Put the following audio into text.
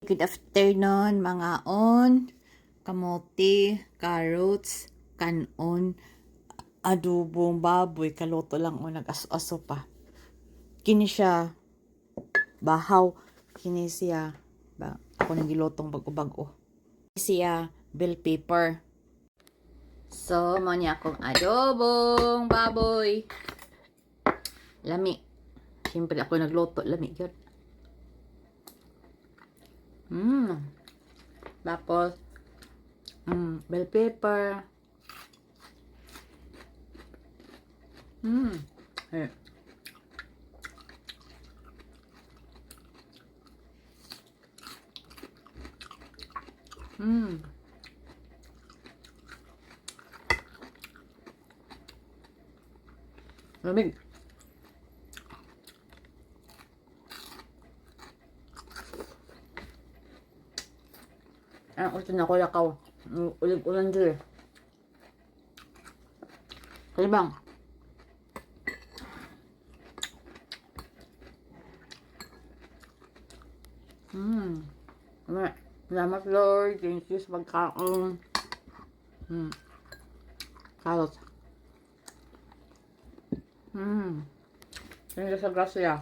Good afternoon, mga on. Kamote, carrots, kanon, adobong baboy, kaloto lang o nag-aso-aso pa. Kini siya, bahaw. Kini siya, ako nang gilotong bago-bago. Kini siya, bell pepper. So, mo niya akong adobong baboy. Lami. Siyempre ako nagloto, lami yun. Tapos, bell pepper. Eh. Lamig. Gusto na ko lakaw. Ulit-ulan dyan. Kalibang. Salamat Lord. Thank you sa pagkaon. Carrot. Thank you sa grasya.